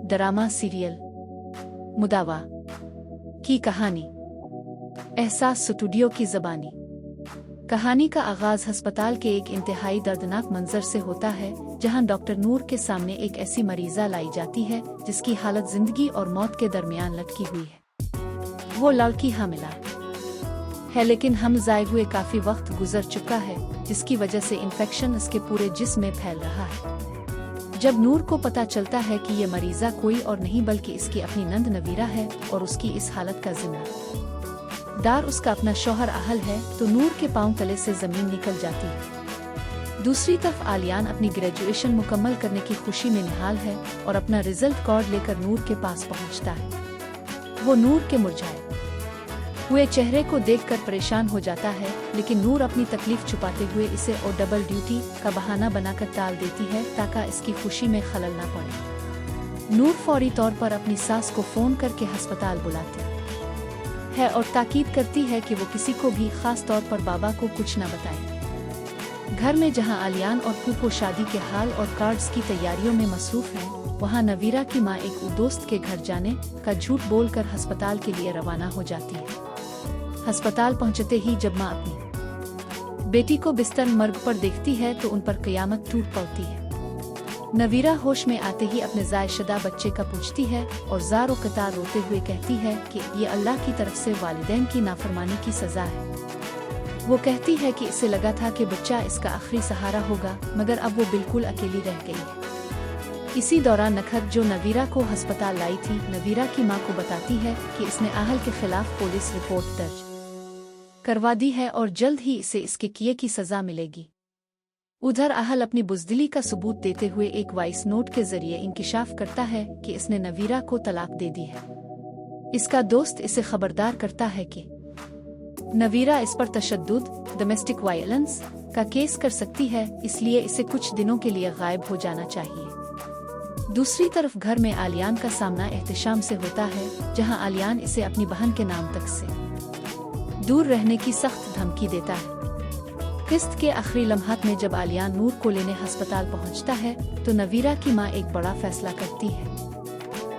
Drama serial मुदावा की कहानी। एहसास स्टूडियो की ज़बानी। कहानी का आगाज अस्पताल के एक इंतहाई दर्दनाक मंजर से होता है, जहां डॉक्टर नूर के सामने एक ऐसी मरीजा लाई जाती है जिसकी हालत जिंदगी और मौत के दरमियान लटकी हुई है। वो लड़की हामिला है, लेकिन हम जाए हुए काफी वक्त गुजर चुका है, जिसकी वजह से इन्फेक्शन उसके पूरे जिस्म में फैल रहा है। जब नूर को पता चलता है कि ये मरीजा कोई और नहीं बल्कि इसकी अपनी नंद नवीरा है और उसकी इस हालत का जिम्मेदार उसका अपना शौहर आहल है, तो नूर के पांव तले से जमीन निकल जाती है। दूसरी तरफ आलियान अपनी ग्रेजुएशन मुकम्मल करने की खुशी में निहाल है और अपना रिजल्ट कार्ड लेकर नूर के पास पहुंचता है। वो नूर के मुरझाए हुए चेहरे को देखकर परेशान हो जाता है, लेकिन नूर अपनी तकलीफ छुपाते हुए इसे और डबल ड्यूटी का बहाना बनाकर टाल देती है ताकि इसकी खुशी में खलल न पड़े। नूर फौरी तौर पर अपनी सास को फोन करके अस्पताल बुलाती है और ताकीद करती है कि वो किसी को भी, खास तौर पर बाबा को, कुछ न बताए। घर में जहां आलियान और फूफो शादी के हाल और कार्ड्स की तैयारियों में मसरूफ हैं, वहां नवीरा की मां एक दोस्त के घर जाने का झूठ बोलकर अस्पताल के लिए रवाना हो जाती है। अस्पताल पहुंचते ही जब मां अपनी बेटी को बिस्तर मर्ग पर देखती है तो उन पर कयामत टूट पड़ती है। नवीरा होश में आते ही अपने ज़ायशुदा बच्चे का पूछती है और ज़ारो कतार रोते हुए कहती है कि ये अल्लाह की तरफ से वालिदैन की नाफरमानी की सज़ा है। वो कहती है कि इसे लगा था कि बच्चा इसका आखिरी सहारा होगा, मगर अब वो बिल्कुल अकेली रह गई है। इसी दौरान नखत, जो नवीरा को अस्पताल लाई थी, नवीरा की मां को बताती है कि इसने आहल के खिलाफ पुलिस रिपोर्ट दर्ज करवा दी है और जल्द ही इसे इसके किए की सजा मिलेगी। उधर आहल अपनी बुज़दिली का सबूत देते हुए एक वॉइस नोट के जरिए इंकिशाफ करता है कि इसने नवीरा को तलाक दे दी है। इसका दोस्त इसे खबरदार करता है कि नवीरा इस पर तशद्दुद, डोमेस्टिक वायलेंस का केस कर सकती है, इसलिए इसे कुछ दिनों के लिए गायब हो जाना चाहिए। दूसरी तरफ घर में आलियान का सामना एहतिशाम से होता है, जहां आलियान इसे अपनी बहन के नाम तक से दूर रहने की सख्त धमकी देता है। किस्त के आखिरी लम्हात में जब आलियान नूर को लेने अस्पताल पहुंचता है, तो नवीरा की मां एक बड़ा फैसला करती है।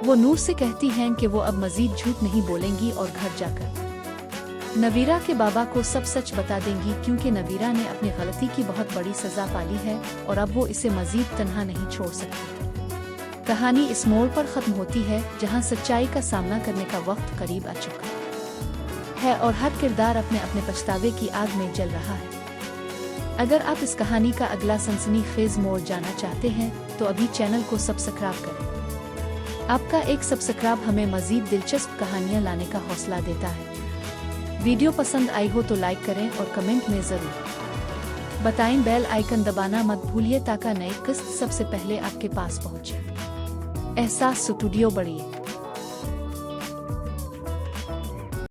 वो नूर से कहती हैं कि वो अब मजीद झूठ नहीं बोलेंगी और घर जाकर नवीरा के बाबा को सब सच बता देंगी, क्योंकि नवीरा ने अपनी गलती की बहुत बड़ी सजा पाली है और अब वो इसे मजीद तन्हा नहीं छोड़ सकती। कहानी इस मोड़ पर खत्म होती है जहां सच्चाई का सामना करने का वक्त करीब आ चुका है और हर किरदार अपने अपने पछतावे की आग में जल रहा है। अगर आप इस कहानी का अगला सनसनीखेज मोड़ जानना चाहते हैं तो अभी चैनल को सब्सक्राइब करें। आपका एक सब्सक्राइब हमें मजीद दिलचस्प कहानियां लाने का हौसला देता है। वीडियो पसंद आई हो तो लाइक करें और कमेंट में जरूर बताएं। बेल आइकन दबाना मत भूलिए ताकि नई किस्त सबसे पहले आपके पास पहुंचे। एहसास स्टूडियो बढ़िए।